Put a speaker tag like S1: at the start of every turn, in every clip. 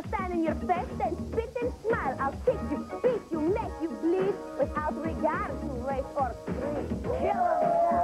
S1: will stand in your face, then spit and smile. I'll kick you, beat you, make you bleed, without regard to race or creed. Kill 'em now.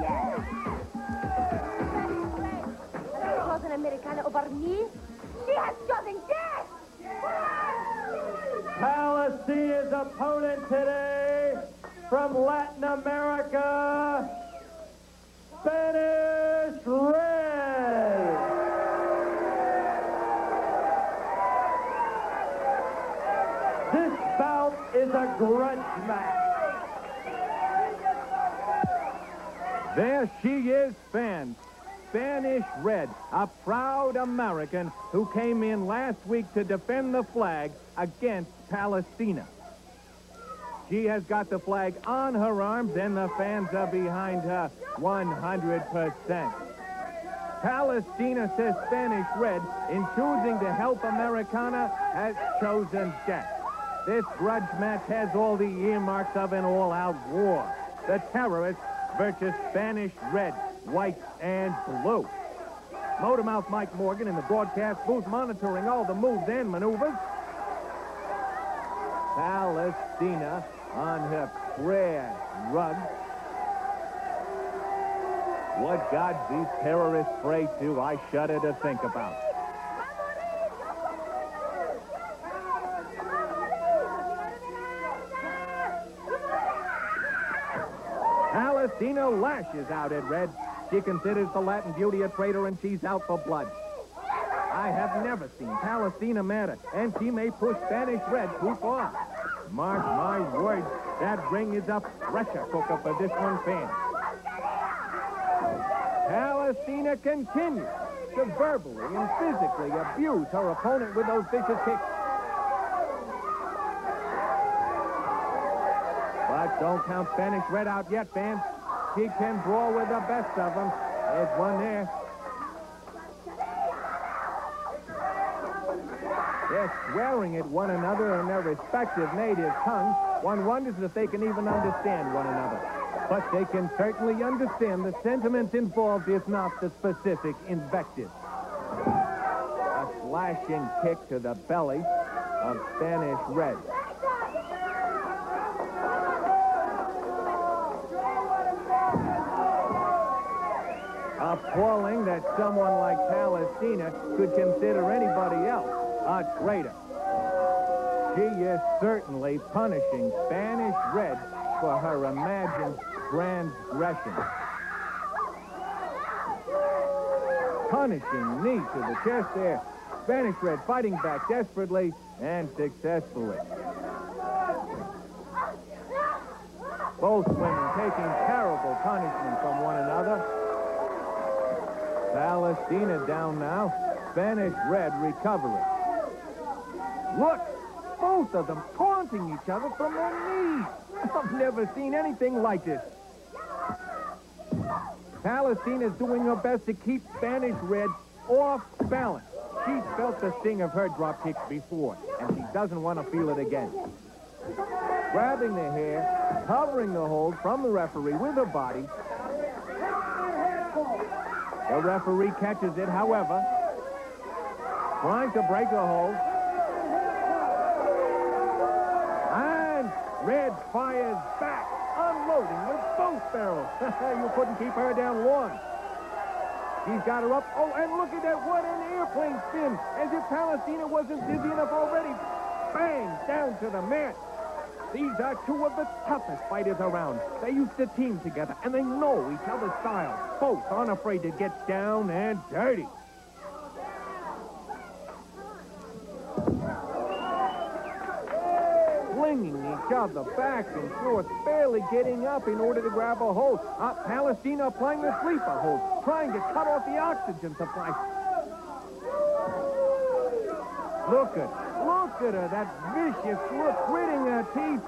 S1: Yeah. Has she chosen Americana over me? She has chosen death!
S2: Palestina's opponent today, from Latin America, Spanish Red. This bout is a grudge match.
S3: There she is, fans. Spanish Red, a proud American who came in last week to defend the flag against Palestina. She has got the flag on her arms, and the fans are behind her 100%. Palestina, says Spanish Red, in choosing to help Americana, has chosen death. This grudge match has all the earmarks of an all-out war. The terrorists versus Spanish Red, white and blue. Motormouth Mike Morgan in the broadcast booth monitoring all the moves and maneuvers. Palestina on her prayer rug. What gods these terrorists pray to, I shudder to think about. Palestina lashes out at Red. She considers the Latin beauty a traitor, and she's out for blood. I have never seen Palestina madder, and she may push Spanish Red too far. Mark my words, that ring is a pressure cooker for this one fan. Palestina continues to verbally and physically abuse her opponent with those vicious kicks. But don't count Spanish Red out yet, fans. She can brawl with the best of them. There's one there. They're swearing at one another in their respective native tongues. One wonders if they can even understand one another. But they can certainly understand the sentiments involved, if not the specific invective. A slashing kick to the belly of Spanish Red. Appalling that someone like Palestina could consider anybody else a traitor. She is certainly punishing Spanish Red for her imagined transgression. Punishing knee to the chest there. Spanish Red fighting back desperately and successfully. Both women taking terrible punishment from one another. Palestina down now. Spanish Red recovering. Look, both of them taunting each other from their knees. I've never seen anything like this. Palestina's doing her best to keep Spanish Red off balance. She's felt the sting of her drop kicks before, and she doesn't want to feel it again. Grabbing the hair, covering the hold from the referee with her body. The referee catches it, however, trying to break the hold. And Red fires back, unloading with both barrels. You couldn't keep her down long. He's got her up. Oh, and look at that. What an airplane spin. As if Palestina wasn't dizzy enough already. Bang, down to the mat. These are two of the toughest fighters around. They used to team together, and they know each other's styles. Both aren't afraid to get down and dirty. Flinging each other back and forth, barely getting up in order to grab a hold. Palestina applying the sleeper hold, trying to cut off the oxygen supply. Look at her, that vicious look, gritting her teeth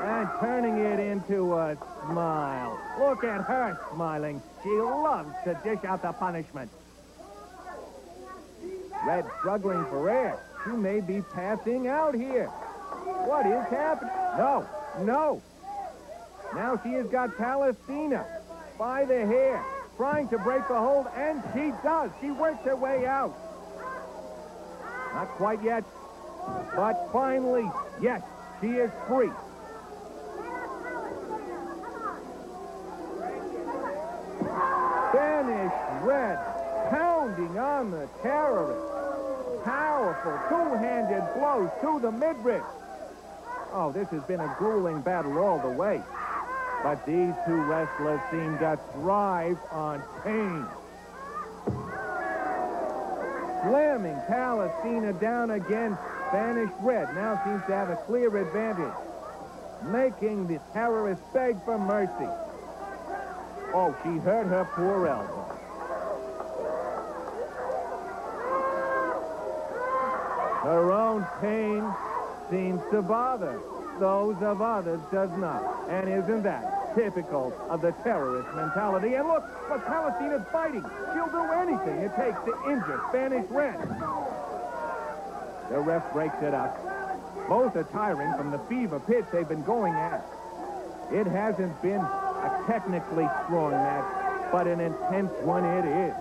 S3: and turning it into a smile. Look at her smiling. She loves to dish out the punishment. Red struggling for air. She may be passing out here. What is happening? No. Now she has got Palestina by the hair, trying to break the hold, and she does. She works her way out. Not quite yet. But finally, yes, she is free. Spanish Red pounding on the terrorist. Powerful two-handed blows to the midriff. Oh, this has been a grueling battle all the way. But these two wrestlers seem to thrive on pain. Slamming Palestina down again. Spanish Red now seems to have a clear advantage, making the terrorist beg for mercy. Oh, she hurt her poor elbow. Her own pain seems to bother. Those of others does not. And isn't that typical of the terrorist mentality? And look, Palestina's fighting. She'll do anything it takes to injure Spanish Red. The ref breaks it up. Both are tiring from the fever pitch they've been going at. It hasn't been a technically strong match, but an intense one it is.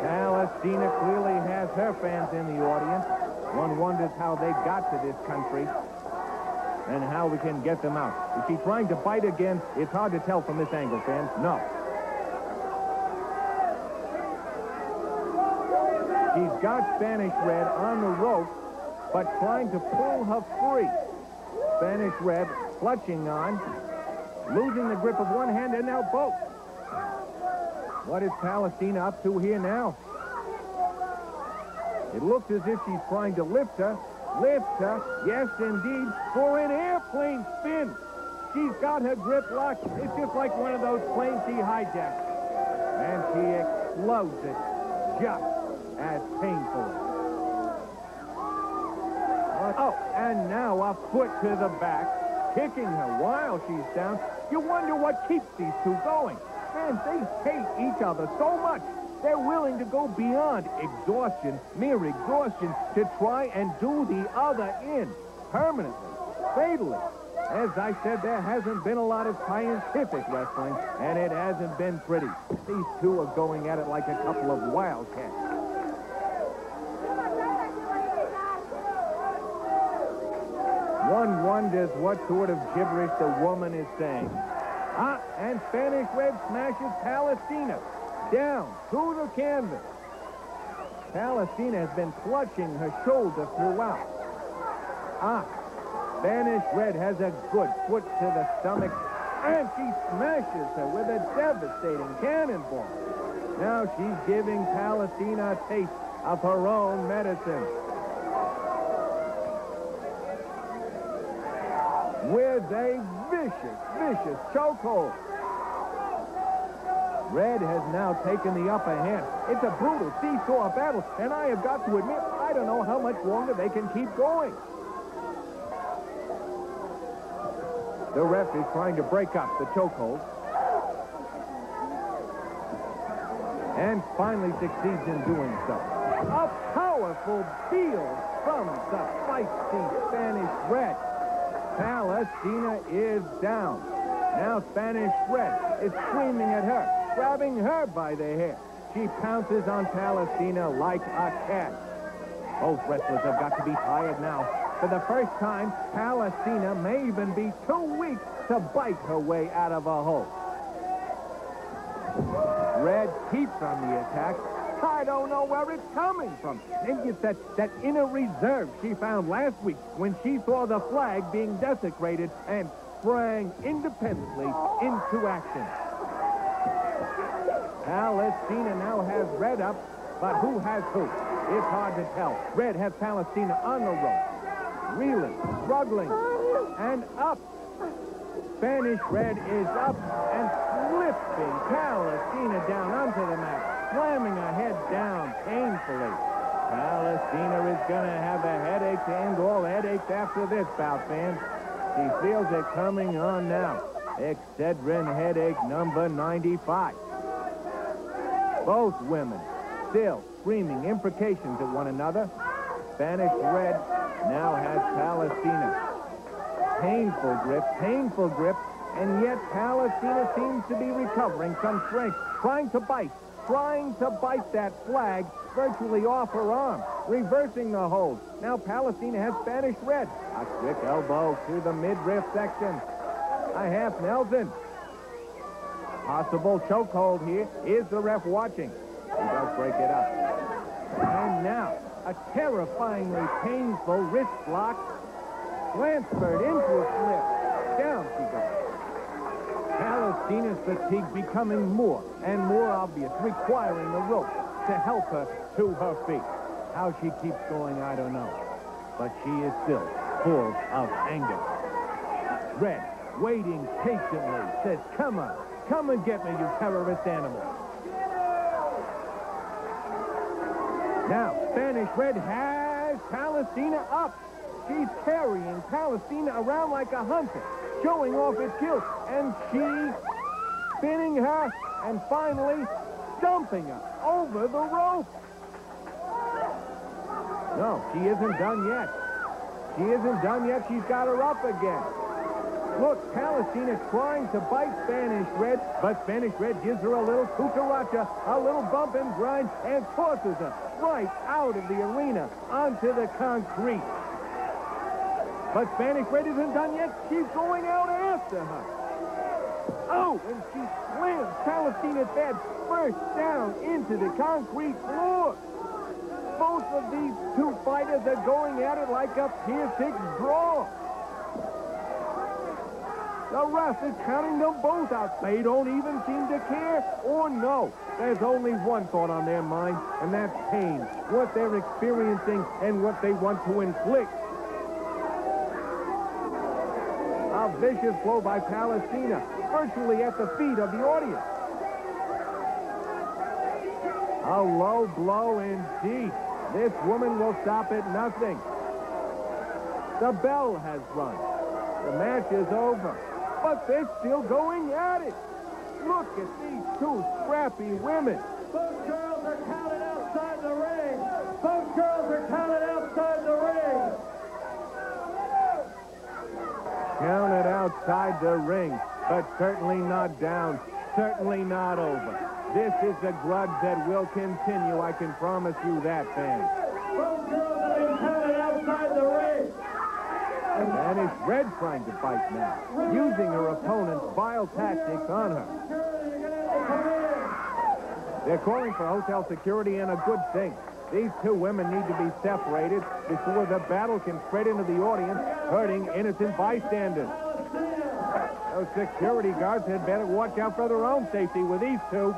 S3: Palestina clearly has her fans in the audience. One wonders how they got to this country and how we can get them out. Is she trying to bite again? It's hard to tell from this angle, fans. No. She's got Spanish Red on the rope, but trying to pull her free. Spanish Red clutching on, losing the grip of one hand and now both. What is Palestina up to here now? It looks as if she's trying to lift her. Yes, indeed, for an airplane spin. She's got her grip locked. It's just like one of those planes she hijacked. And she explodes it just as painfully. Oh, and now a foot to the back, kicking her while she's down. You wonder what keeps these two going. Man, they hate each other so much. They're willing to go beyond exhaustion, mere exhaustion, to try and do the other in permanently, fatally. As I said, there hasn't been a lot of scientific wrestling, and it hasn't been pretty. These two are going at it like a couple of wildcats. One wonders what sort of gibberish the woman is saying. And Spanish Red smashes Palestina down to the canvas. Palestina has been clutching her shoulder throughout. Spanish Red has a good foot to the stomach, and she smashes her with a devastating cannonball. Now she's giving Palestina a taste of her own medicine. With a vicious chokehold. Red has now taken the upper hand. It's a brutal seesaw battle, and I have got to admit, I don't know how much longer they can keep going. The ref is trying to break up the chokehold. And finally succeeds in doing so. A powerful field from the feisty Spanish Red. Palestina is down. Now Spanish Red is screaming at her, grabbing her by the hair. She pounces on Palestina like a cat. Both wrestlers have got to be tired now. For the first time, Palestina may even be too weak to bite her way out of a hole. Red keeps on the attack. I don't know where it's coming from. Maybe it's that inner reserve she found last week when she saw the flag being desecrated and sprang independently into action. Palestina now has Red up, but who has who? It's hard to tell. Red has Palestina on the rope, reeling, struggling, and up. Spanish Red is up and lifting Palestina down onto the mat, slamming her head down painfully. Palestina is going to have a headache to end all headaches after this bout, fans. She feels it coming on now. Excedrin headache number 95. Both women still screaming imprecations at one another. Spanish Red now has Palestina. Painful grip, and yet Palestina seems to be recovering some strength, trying to bite, trying to bite that flag virtually off her arm, reversing the hold. Now Palestina has Spanish red. A quick elbow to the midriff section. A half Nelson. Possible chokehold here. Is the ref watching? He does break it up. And now, a terrifyingly painful wrist block. Transferred into a flip. Down she goes. Palestina's fatigue becoming more and more obvious, requiring the rope to help her to her feet. How she keeps going, I don't know. But she is still full of anger. Red, waiting patiently, says, come on, come and get me, you terrorist animal. Now, Spanish Red has Palestina up. She's carrying Palestina around like a hunter, showing off its skills, and she's spinning her and finally dumping her over the rope. No, she isn't done yet. She isn't done yet. She's got her up again. Look, Palestina trying to bite Spanish Red, but Spanish Red gives her a little cucaracha, a little bump and grind, and tosses her right out of the arena onto the concrete. But Spanish Red isn't done yet. She's going out after her. Oh, and she slams Palestina's head first down into the concrete floor. Both of these two fighters are going at it like a Pier-6 draw. The ref is counting them both out. They don't even seem to care or know. There's only one thought on their mind, and that's pain, what they're experiencing and what they want to inflict. A vicious blow by Palestina, virtually at the feet of the audience. A low blow indeed. This woman will stop at nothing. The bell has rung. The match is over. But they're still going at it. Look at these two scrappy women.
S2: Both girls are counted outside the ring. Both girls are counted outside the ring.
S3: Counted outside the ring, but certainly not down, certainly not over. This is a grudge that will continue, I can promise you that, fans.
S2: Both girls have been counted outside the ring.
S3: Spanish Red trying to bite now, using her opponent's vile tactics on her. They're calling for hotel security, and a good thing. These two women need to be separated before the battle can spread into the audience, hurting innocent bystanders. Those security guards had better watch out for their own safety with these two.